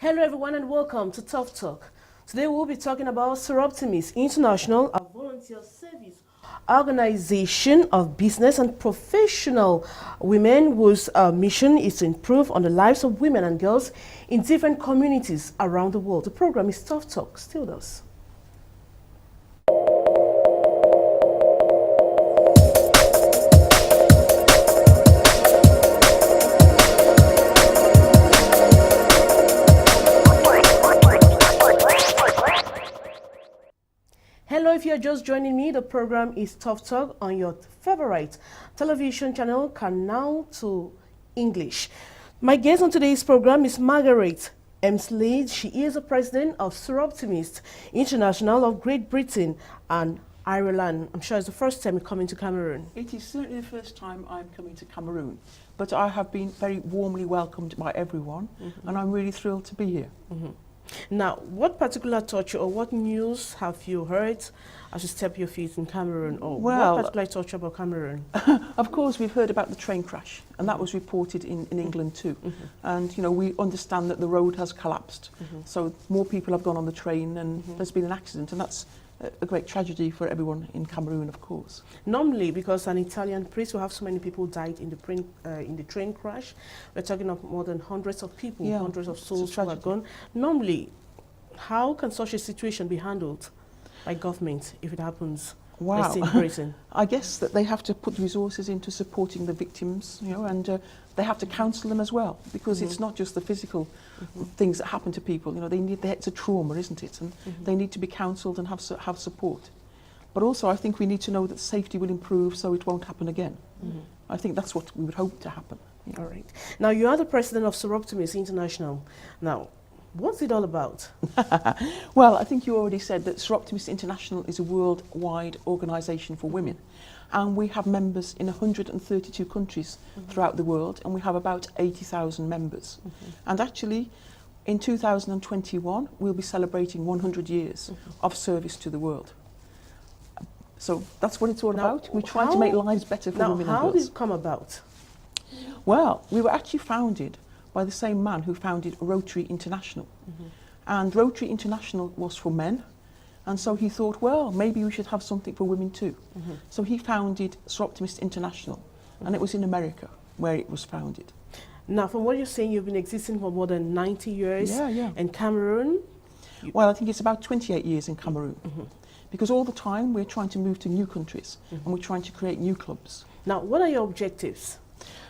Hello everyone and welcome to Tough Talk. Today we'll be talking about Soroptimist International, a volunteer service organization of business and professional women whose mission is to improve on the lives of women and girls in different communities around the world. The program is Tough Talk. Stay with us. Hello, if you're just joining me, the program is Tough Talk on your favorite television channel, CANAL to English. My guest on today's program is Margaret Emsley. She is the president of Soroptimist International of Great Britain and Ireland. I'm sure it's the first time you're coming to Cameroon. It is certainly the first time I'm coming to Cameroon, but I have been very warmly welcomed by everyone, and I'm really thrilled to be here. Now, what particular touch or what news have you heard as you step your feet in Cameroon? Or what particular touch about Cameroon? Of course, we've heard about the train crash, and that was reported in England too. And, you know, we understand that the road has collapsed, so more people have gone on the train and there's been an accident, and that's a great tragedy for everyone in Cameroon, of course. Normally, because an Italian priest will have so many people died in the train crash, we're talking of more than hundreds of people, hundreds of souls who are gone. Normally, how can such a situation be handled by government if it happens? Wow. In Britain? I guess that they have to put resources into supporting the victims, you know, and they have to counsel them as well, because it's not just the physical things that happen to people. You know, it's a trauma, isn't it? And they need to be counselled and have support. But also, I think we need to know that safety will improve so it won't happen again. I think that's what we would hope to happen. Yeah. All right. Now, you are the president of Soroptimist International. Now, what's it all about? Well, I think you already said that Soroptimist International is a worldwide organisation for women. And we have members in 132 countries throughout the world, and we have about 80,000 members. And actually, in 2021, we'll be celebrating 100 years of service to the world. So that's what it's all about. We're trying to make lives better for women and girls. How did it come about? Well, we were actually founded by the same man who founded Rotary International. And Rotary International was for men, and so he thought, well, maybe we should have something for women too. So he founded Soroptimist International, and it was in America where it was founded. Now, from what you're saying, you've been existing for more than 90 years in Cameroon? Well, I think it's about 28 years in Cameroon, because all the time we're trying to move to new countries, and we're trying to create new clubs. Now, what are your objectives?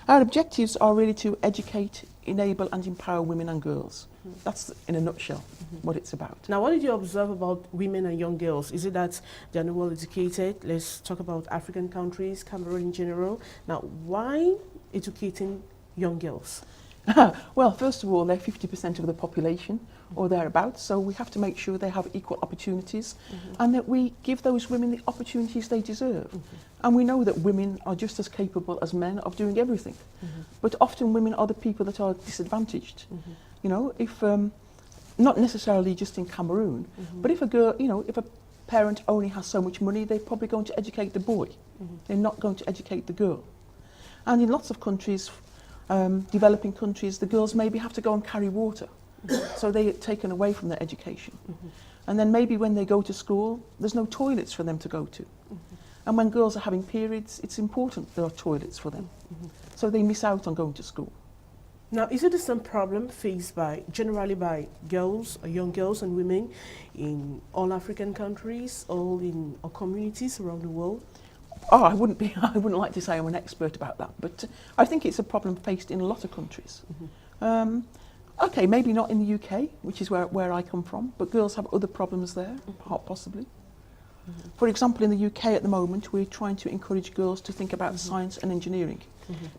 Our objectives are really to educate, enable and empower women and girls. That's, in a nutshell, what it's about. Now, what did you observe about women and young girls? Is it that they're not well educated? Let's talk about African countries, Cameroon in general. Now, why educating young girls? Well, first of all, they're 50% of the population or thereabouts, so we have to make sure they have equal opportunities and that we give those women the opportunities they deserve. And we know that women are just as capable as men of doing everything. But often women are the people that are disadvantaged. You know, if not necessarily just in Cameroon, but if a girl, you know, if a parent only has so much money, they're probably going to educate the boy. They're not going to educate the girl. And in lots of countries, developing countries, the girls maybe have to go and carry water. So they're taken away from their education. And then maybe when they go to school, there's no toilets for them to go to. And when girls are having periods, it's important there are toilets for them. So they miss out on going to school. Now, is it the same problem faced generally by girls, or young girls and women in all African countries, all communities around the world? Oh, I wouldn't like to say I'm an expert about that, but I think it's a problem faced in a lot of countries. Okay, maybe not in the UK, which is where I come from, but girls have other problems there, possibly. For example, in the UK at the moment, we're trying to encourage girls to think about science and engineering,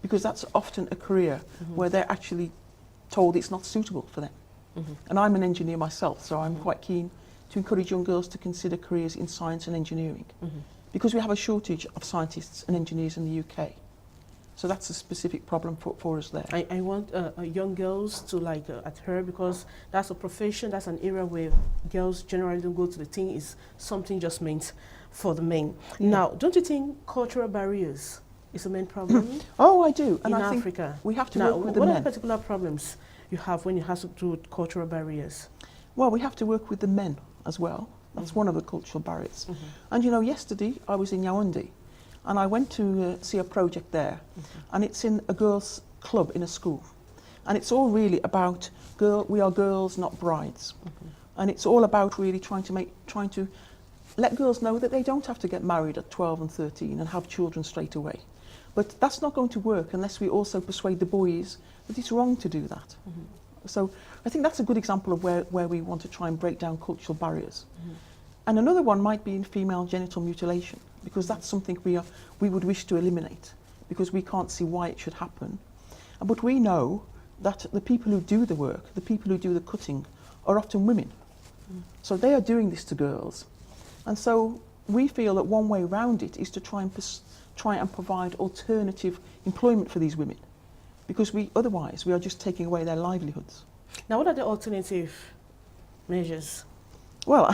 because that's often a career where they're actually told it's not suitable for them. And I'm an engineer myself, so I'm quite keen to encourage young girls to consider careers in science and engineering, because we have a shortage of scientists and engineers in the UK. So that's a specific problem for us there. I want young girls to adhere, because that's a profession, that's an area where girls generally don't go to. The thing is something just meant for the men. Now, don't you think cultural barriers is a main problem? Oh, I do. And in I think Africa? we have to work with the men. What are particular problems you have when it has to do with cultural barriers? Well, we have to work with the men as well. That's one of the cultural barriers. And you know, yesterday I was in Ndih, and I went to see a project there, and it's in a girls' club in a school, and it's all really about we are girls, not brides, and it's all about really trying to let girls know that they don't have to get married at 12 and 13 and have children straight away. But that's not going to work unless we also persuade the boys that it's wrong to do that. So I think that's a good example of where we want to try and break down cultural barriers. And another one might be in female genital mutilation, because that's something we would wish to eliminate, because we can't see why it should happen. But we know that the people who do the work, the people who do the cutting, are often women. So they are doing this to girls. And so we feel that one way around it is to try and provide alternative employment for these women, because otherwise we are just taking away their livelihoods. Now, what are the alternative measures? Well,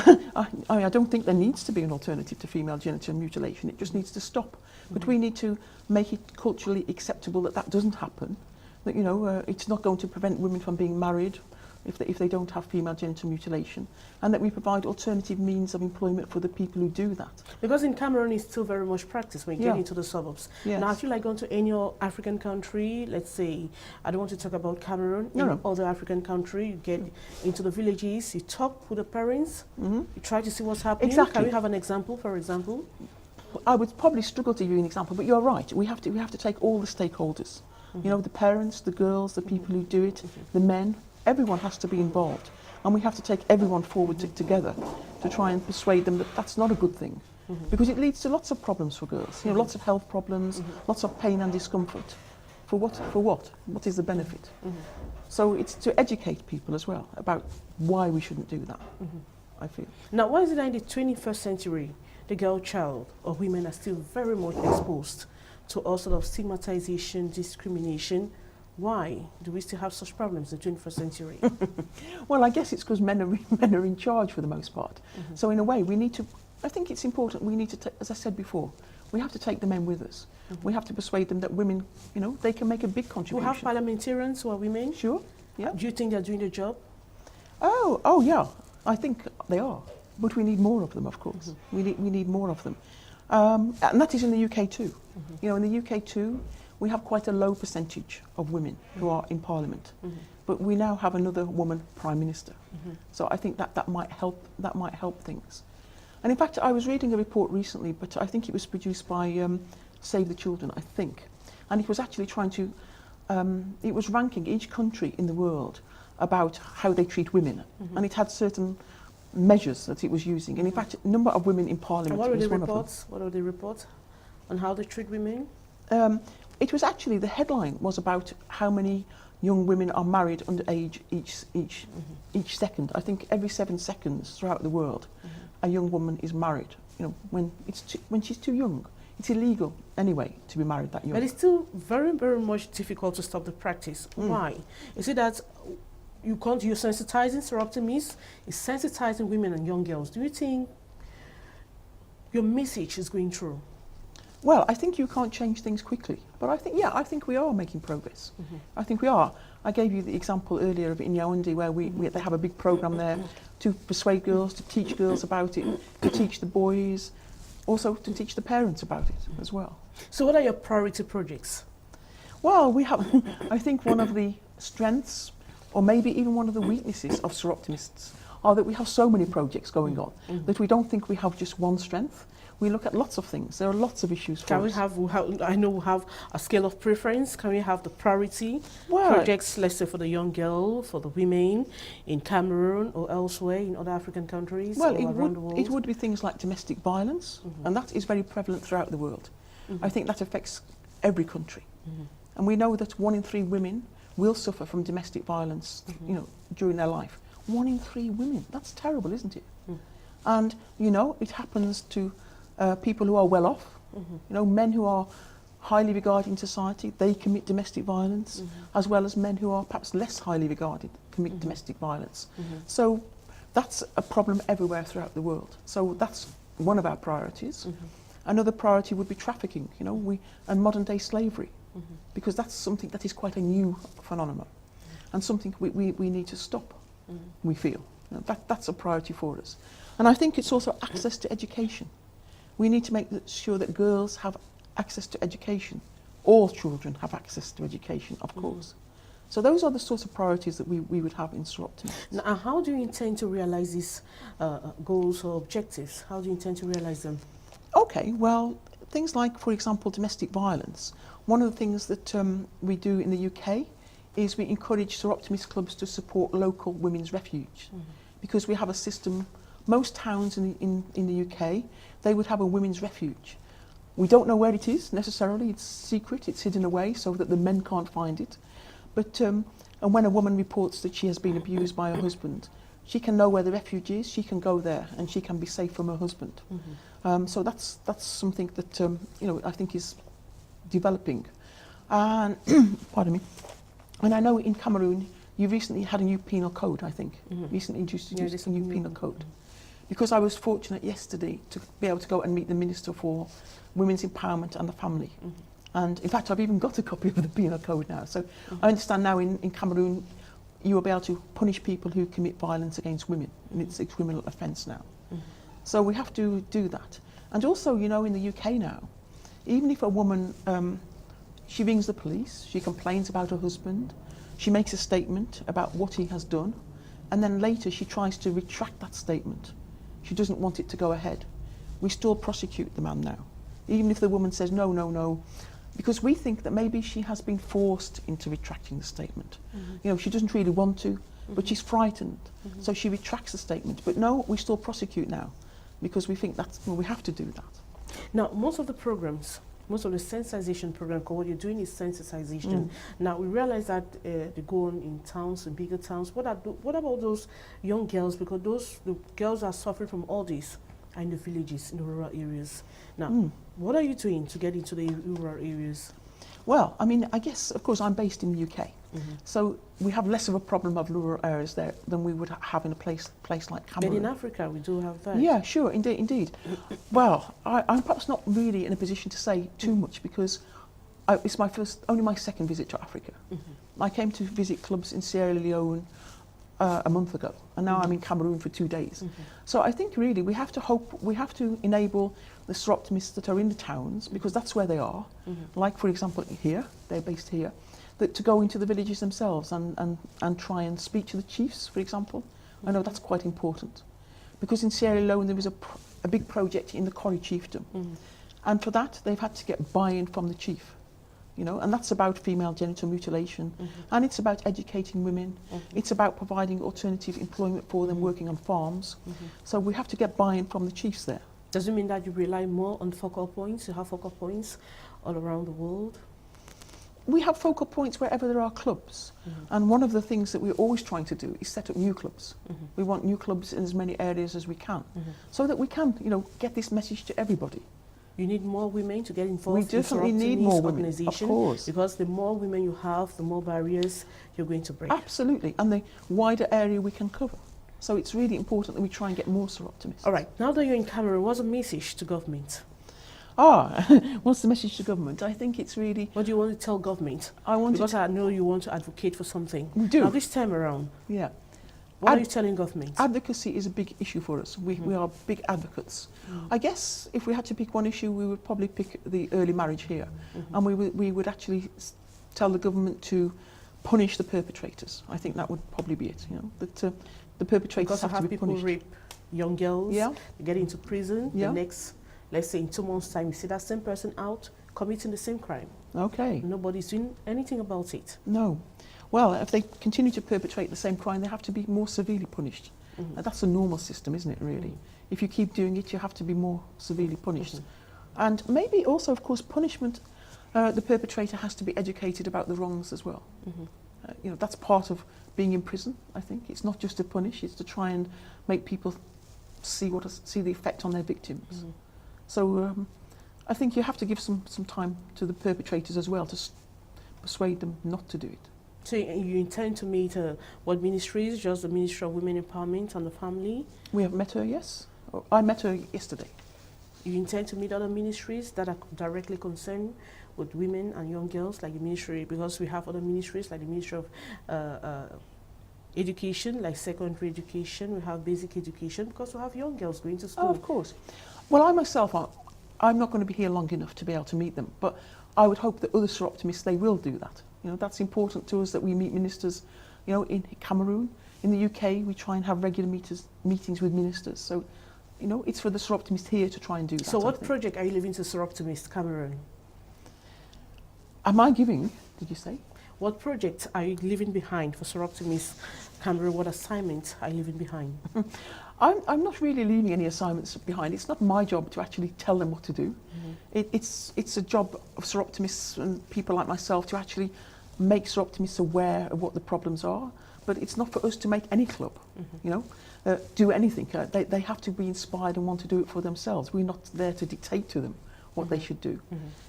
I don't think there needs to be an alternative to female genital mutilation. It just needs to stop. But we need to make it culturally acceptable that doesn't happen. That, you know, it's not going to prevent women from being married if they don't have female genital mutilation, and that we provide alternative means of employment for the people who do that. Because in Cameroon it's still very much practiced when you get into the suburbs. Yes. Now, if you like going to any African country, let's say, I don't want to talk about Cameroon, in other African country, you get into the villages, you talk with the parents, you try to see what's happening. Exactly. Can we have an example, for example? I would probably struggle to give you an example, but you're right. We have to take all the stakeholders. You know, the parents, the girls, the people who do it, the men. Everyone has to be involved, and we have to take everyone forward together to try and persuade them that that's not a good thing, because it leads to lots of problems for girls. You know, lots of health problems, lots of pain and discomfort. For what? For what? What is the benefit? So it's to educate people as well about why we shouldn't do that. I feel. Now, why is it that in the 21st century, the girl child or women are still very much exposed to all sort of stigmatization, discrimination? Why do we still have such problems in the 21st century? Well, I guess it's because men are in charge for the most part. So in a way, I think it's important, we need to, as I said before, we have to take the men with us. We have to persuade them that women, you know, they can make a big contribution. We have parliamentarians who are women? Sure, yeah. Do you think they're doing the job? Oh yeah, I think they are. But we need more of them, of course. We need more of them. And that is in the UK too. You know, in the UK too, we have quite a low percentage of women who are in Parliament, but we now have another woman Prime Minister. So I think that might help things. And in fact, I was reading a report recently, but I think it was produced by Save the Children, I think, and it was actually trying to, it was ranking each country in the world about how they treat women, and it had certain measures that it was using. And in fact, a number of women in Parliament was one of them. What are the reports on how they treat women? It was actually, the headline was about how many young women are married under age each second. I think every 7 seconds throughout the world, a young woman is married. You know, when she's too young. It's illegal anyway to be married that young. But it's still very, very much difficult to stop the practice. Why? Is it that you're sensitizing Soroptimists, is sensitizing women and young girls? Do you think your message is going through? Well, I think you can't change things quickly, but I think we are making progress. I think we are. I gave you the example earlier of in Yaoundé where they have a big program there to persuade girls, to teach girls about it, to teach the boys, also to teach the parents about it as well. So what are your priority projects? Well, we have, I think one of the strengths, or maybe even one of the weaknesses of Soroptimists, are that we have so many projects going on that we don't think we have just one strength. We look at lots of things. There are lots of issues for us. I know we have a scale of preference. Can we have the priority projects, let's say for the young girl, for the women in Cameroon or elsewhere in other African countries or around the world? It would be things like domestic violence, and that is very prevalent throughout the world. I think that affects every country. And we know that 1 in 3 women will suffer from domestic violence, you know, during their life. 1 in 3 women. That's terrible, isn't it? And, you know, it happens to people who are well off, you know, men who are highly regarded in society, they commit domestic violence, as well as men who are perhaps less highly regarded commit domestic violence. So that's a problem everywhere throughout the world. So that's one of our priorities. Another priority would be trafficking, you know, and modern day slavery, because that's something that is quite a new phenomenon. and something we need to stop, we feel. That's a priority for us. And I think it's also access to education. We need to make sure that girls have access to education. All children have access to education, of course. So those are the sorts of priorities that we would have in Soroptimist. Now, how do you intend to realize these goals or objectives? How do you intend to realize them? Okay, well, things like, for example, domestic violence. One of the things that we do in the UK is we encourage Soroptimist clubs to support local women's refuge. Because we have a system, most towns in the UK, they would have a women's refuge. We don't know where it is necessarily, it's secret, it's hidden away so that the men can't find it. But and when a woman reports that she has been abused by her husband, she can know where the refuge is, she can go there and she can be safe from her husband. So that's something that you know, I think is developing. And pardon me. And I know in Cameroon you recently had a new penal code, I think. Recently introduced a new penal code. Because I was fortunate yesterday to be able to go and meet the Minister for Women's Empowerment and the Family. And in fact, I've even got a copy of the penal code now. So I understand now in Cameroon, you will be able to punish people who commit violence against women. And it's a criminal offence now. So we have to do that. And also, you know, in the UK now, even if a woman, she rings the police, she complains about her husband, she makes a statement about what he has done, and then later she tries to retract that statement. She doesn't want it to go ahead. We still prosecute the man now, even if the woman says no, no, no, because we think that maybe she has been forced into retracting the statement. You know, she doesn't really want to, but she's frightened, so she retracts the statement. But no, we still prosecute now, because we think that's, well, we have to do that. Now, most of the programs, most of the sensitization program, what you're doing is sensitization. Now, we realize that they go on in towns, in bigger towns. What about those young girls? Because the girls are suffering from all this are in the villages, in the rural areas. Now, what are you doing to get into the rural areas? Well, I mean, I guess, of course, I'm based in the UK. So we have less of a problem of rural areas there than we would have in a place like Cameroon. But in Africa, we do have that. Yeah, sure, indeed. Well, I'm perhaps not really in a position to say too much because it's only my second visit to Africa. I came to visit clubs in Sierra Leone a month ago, and now I'm in Cameroon for 2 days. So I think really we have to enable the Soroptimists that are in the towns, because that's where they are, like for example here, they're based here, that to go into the villages themselves and try and speak to the chiefs, for example. I know that's quite important, because in Sierra Leone there was a big project in the Kori chiefdom, and for that they've had to get buy-in from the chief. You know, and that's about female genital mutilation, and it's about educating women, it's about providing alternative employment for them working on farms. So we have to get buy-in from the chiefs there. Does it mean that you rely more on focal points? You have focal points all around the world? We have focal points wherever there are clubs, and one of the things that we're always trying to do is set up new clubs. We want new clubs in as many areas as we can, so that we can, you know, get this message to everybody. You need more women to get involved. We definitely need more women, of course. Because the more women you have, the more barriers you're going to break. Absolutely, and the wider area we can cover. So it's really important that we try and get more Soroptimists. All right, now that you're in Cameroon, what's the message to government? What's the message to government? I think it's really... What do you want to tell government? Because I know you want to advocate for something. We do. Now this time around, yeah. What are you telling government? Advocacy is a big issue for us. We are big advocates. I guess if we had to pick one issue, we would probably pick the early marriage here. And we would actually tell the government to punish the perpetrators. I think that would probably be it, you know, that the perpetrators have to be punished. Because people rape young girls, yeah. They get into prison, yeah. The next, let's say in 2 months' time, you see that same person out committing the same crime. Okay. Nobody's doing anything about it. No. Well, if they continue to perpetrate the same crime, they have to be more severely punished. That's a normal system, isn't it, really? If you keep doing it, you have to be more severely punished. And maybe also, of course, punishment, the perpetrator has to be educated about the wrongs as well. You know, that's part of being in prison, I think. It's not just to punish, it's to try and make people see the effect on their victims. So I think you have to give some time to the perpetrators as well to persuade them not to do it. So you intend to meet what ministries? Just the Ministry of Women Empowerment and the Family? We have met her, yes. I met her yesterday. you intend to meet other ministries that are directly concerned with women and young girls, like the ministry, because we have other ministries like the Ministry of Education, like secondary education, we have basic education, because we have young girls going to school. Oh, of course. Well, I myself, I'm not going to be here long enough to be able to meet them, but I would hope that other Soroptimists, they will do that. You know, that's important to us, that we meet ministers, you know, in Cameroon. In the UK, we try and have regular meetings with ministers. So, you know, it's for the Soroptimists here to try and do that. So what project are you leaving to Soroptimist Cameroon? Am I giving, did you say? What project are you leaving behind for Soroptimist Cameroon? What assignments are you leaving behind? I'm not really leaving any assignments behind. It's not my job to actually tell them what to do. It's a job of Soroptimists and people like myself to actually make Soroptimists aware of what the problems are. But it's not for us to make any club, you know, do anything. They have to be inspired and want to do it for themselves. We're not there to dictate to them what they should do.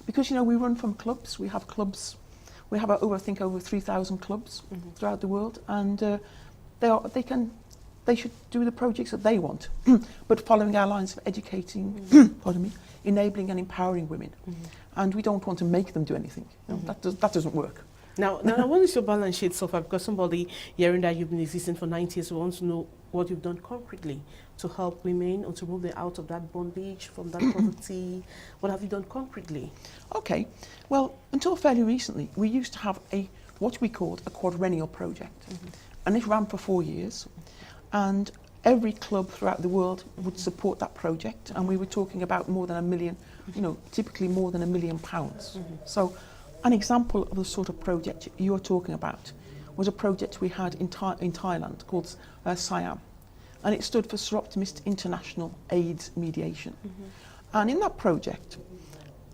Because, you know, we run from clubs. We have clubs. We have, I think, over 3,000 clubs throughout the world. And they should do the projects that they want, but following our lines of educating, pardon me, enabling and empowering women. And we don't want to make them do anything. You know, that doesn't work. Now, what is your balance sheet so far? Because somebody hearing that you've been existing for 9 years wants to know what you've done concretely to help women or to move them out of that bondage, from that poverty. What have you done concretely? Okay. Well, until fairly recently, we used to have what we called a quadrennial project. And it ran for 4 years. And every club throughout the world would support that project. And we were talking about more than £1 million, you know, typically more than £1 million. So an example of the sort of project you're talking about was a project we had in Thailand called SIAM. And it stood for Soroptimist International AIDS Mediation. And in that project,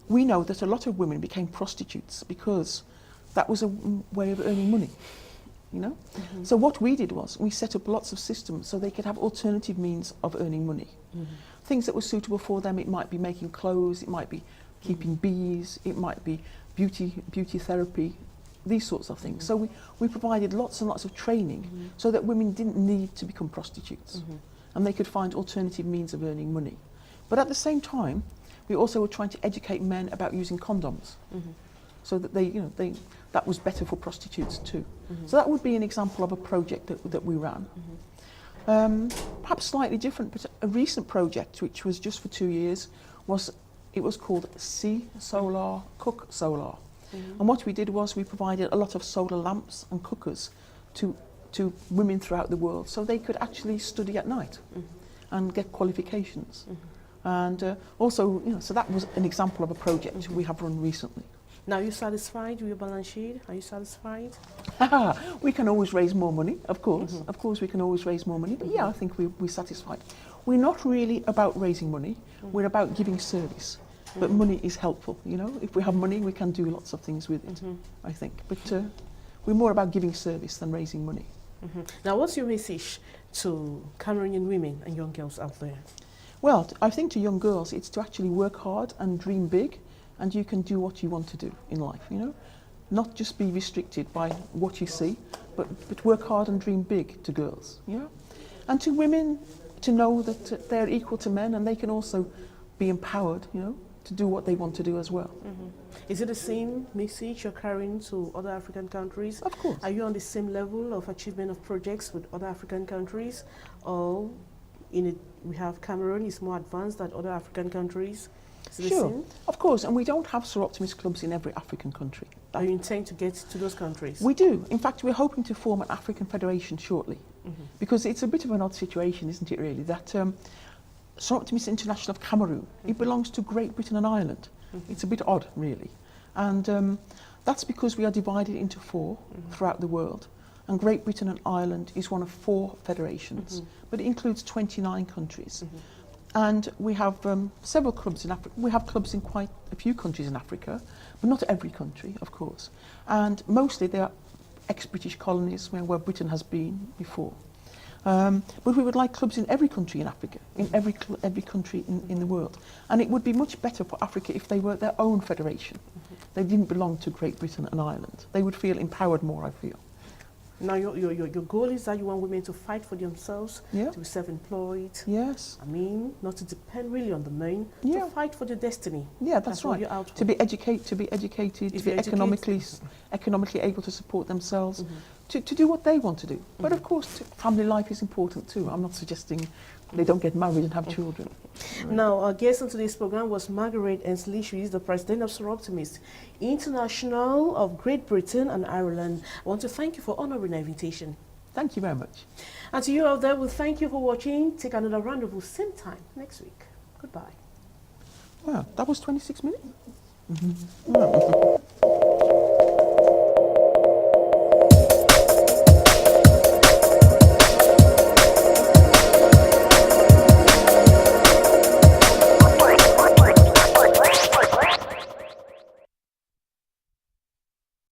we know that a lot of women became prostitutes because that was a way of earning money. You know? So what we did was we set up lots of systems so they could have alternative means of earning money. Things that were suitable for them. It might be making clothes, it might be keeping bees, it might be beauty therapy, these sorts of things. So we provided lots and lots of training so that women didn't need to become prostitutes and they could find alternative means of earning money. But at the same time, we also were trying to educate men about using condoms so that that was better for prostitutes too. So that would be an example of a project that we ran. Perhaps slightly different, but a recent project, which was just for 2 years, was called See Solar, Cook Solar. And what we did was we provided a lot of solar lamps and cookers to women throughout the world so they could actually study at night and get qualifications. And also, you know, so that was an example of a project we have run recently. Now, are you satisfied with your balance sheet? Are you satisfied? We can always raise more money, of course. Of course, we can always raise more money. But yeah, I think we're satisfied. We're not really about raising money. We're about giving service. But money is helpful, you know. If we have money, we can do lots of things with it, I think. But we're more about giving service than raising money. Now, what's your message to Cameroonian women and young girls out there? Well, I think to young girls, it's to actually work hard and dream big, and you can do what you want to do in life, you know. Not just be restricted by what you see, but work hard and dream big to girls, you know. And to women, to know that they're equal to men and they can also be empowered, you know, to do what they want to do as well. Is it the same message you're carrying to other African countries? Of course. Are you on the same level of achievement of projects with other African countries? Or we have Cameroon is more advanced than other African countries? Is it the same? Of course, and we don't have Soroptimist clubs in every African country. Are you intend to get to those countries? We do. In fact, we're hoping to form an African federation shortly. Because it's a bit of an odd situation, isn't it really, that Soroptimist International of Cameroon, it belongs to Great Britain and Ireland. It's a bit odd, really. And that's because we are divided into 4 throughout the world. And Great Britain and Ireland is one of 4 federations, but it includes 29 countries. And we have several clubs in Africa. We have clubs in quite a few countries in Africa, but not every country, of course. And mostly they are ex-British colonies where Britain has been before. But we would like clubs in every country in Africa, in every country in the world. And it would be much better for Africa if they were their own federation. They didn't belong to Great Britain and Ireland. They would feel empowered more, I feel. Now, your goal is that you want women to fight for themselves, Yeah. to be self-employed. Yes. I mean, not to depend really on the men, Yeah. to fight for their destiny. Yeah, that's what right. you're out for. To be educated, to be If be you're economically able to support themselves, Mm-hmm. to do what they want to do. But of course, family life is important too. I'm not suggesting they don't get married and have children. Now, our guest on today's program was Margaret Emsley. She is the president of Soroptimist International of Great Britain and Ireland. I want to thank you for honoring our invitation. Thank you very much. And to you out there, we'll thank you for watching. Take another rendezvous same time next week. Goodbye. Wow, that was 26 minutes?